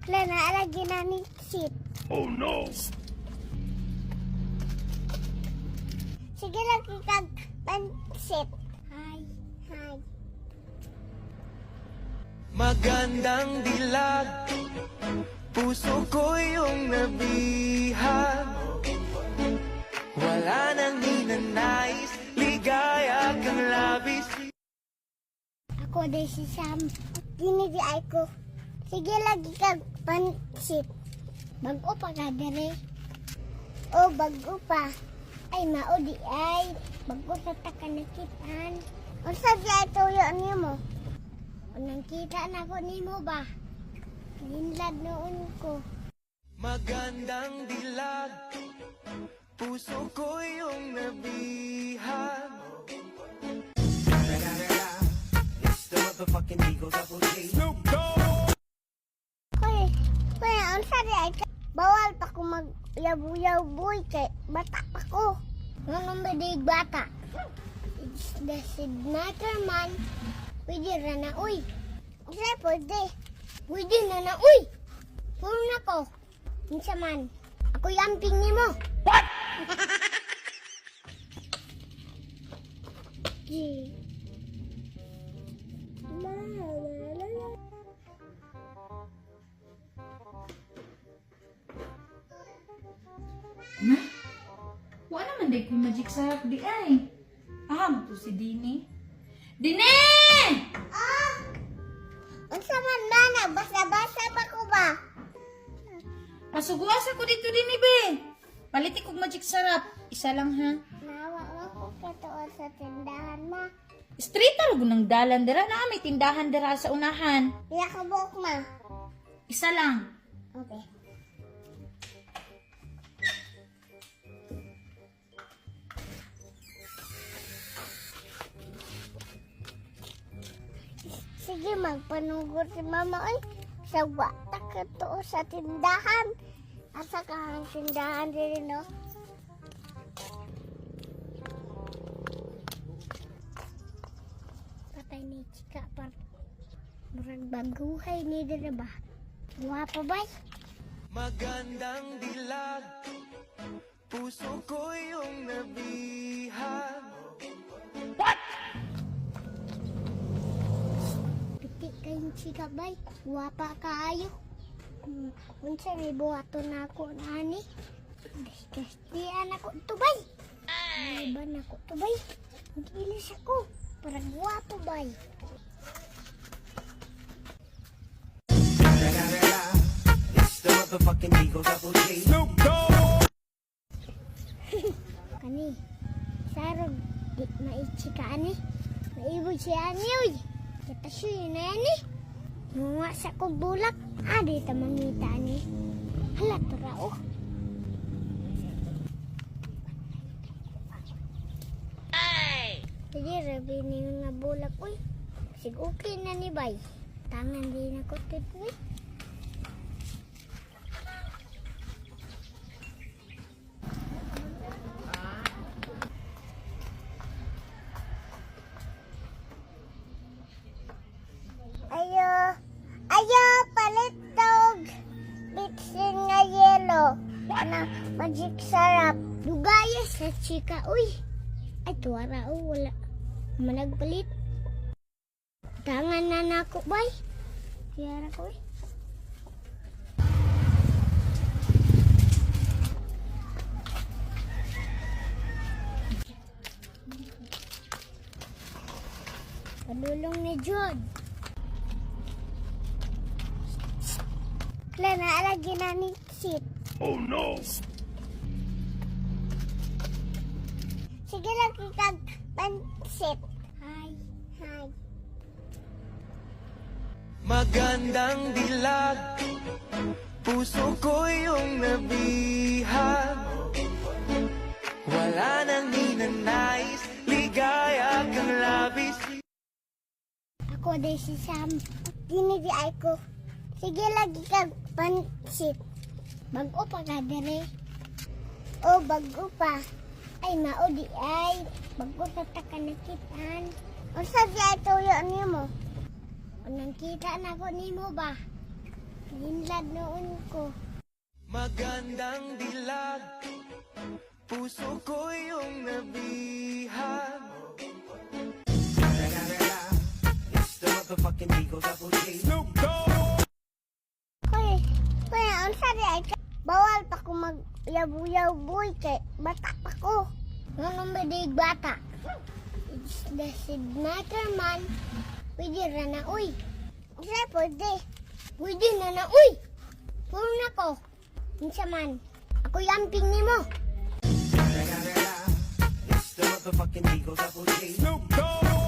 Lana, lagi na ni sit. Oh no! Sige lagi kag pansit. Hi. Magandang dilag, puso ko yung nabihag. Wala nang ninanais, ligaya kang labis. Ako din si Sam. Dinigay ko. Sige lagi kag pansit. Bago pa ka dere. O bago pa. Ay mao di ay. Bago sa takanakitan. Unsa di ay tuyo niyo mo? Unang kita na ko nimo ba? Hinlad noon ko. Magandang dilag, puso ko yung nabihag. It's the motherfucking Eagle Double G. Snoop Dogg! Kuya, unsa di ay bawal pa ko mag-yabu-yaboy kay bata pa ko. Nganong ba di bata? It's the signature man. Pwede ra na, uy. Kasi pwede. Pwede na, uy. Puro na ko. Minsa man. Ako yamping ni mo. What? La, la, la, la. Na? Wala naman day ko magic sarap di ay. Aham to si Dini. Dini! Ah! Unsa man na? Basa-basa pa ko ba? Pasuguasa ko dito Dini be. Paliti kog magic sarap. Isa lang ha. Nawa ko katuon sa tindahan ma. Street talaga ng dalan dira na may tindahan dira sa unahan. Iya ka buok ma. Isa lang. Okay. Sige, magpanugod si mama ay sa wata ka to sa tindahan. Asa ka ang tindahan din, no? Patay ni chika par. Murag baguhay ni dira ba? Guwapa ba? Magandang dilag, puso ko yung nabihag. Piti kayong chika bay. Guwapa kaayo. Unsa may buhaton na ako na ani? Kastiyan ako ito bay. Ay ba na ako ito bay? Mag-ilis ako. Parang guwapo bay. It's the motherfucking Eagle Double G. Snoop Dogg! Kani, sarog, di maichika ani. Maibog siya ani, uy. Kita siya na ani. Mga sa kong bulak, adi ta mangita ani. Hala, tura oh. Sige, rabi ni nga bulak, uy. Sig okay na ni bay. Tangan din ako tip, uy. Ayo, palitog. Bitsin nga yelo. Na magic sarap. Dugaya sa chika, uy. Ay, tuwara, oh, wala. Managpalit. Tangan na nako, bay. Tiyara ko, uy. Padulong ni Jod. Lana, lagi na ni sit. Oh no! Sige lagi kag pansit. Hi. Magandang dilag, puso ko yung nabihag. Wala nang ninanais, ligaya kang labis. Ako din si Sam. Dinigay ko. Sige lagi kag pansit. Bago pa ka dere. O bago pa. Ay mao di ay. Bago sa takanakitan. Unsa di ay tuyo niyo mo? Unang kita na ko nimo ba? Ginlad noon ko. Magandang dilag, puso ko yung nabihag. It's the motherfucking Eagle Double G. Snoop Dogg. Kuya, ang sari ay bawal pa ko mag-yabu-yabuy kay bata pa ko. Ano madig bata? It's the signature man. Pwede ra na, uy. Isa, pwede. Pwede na na, uy. Puro na ko. Minsa man. Ako yamping ni mo. It's the motherfucking Eagle Double G. Snoop Dogg.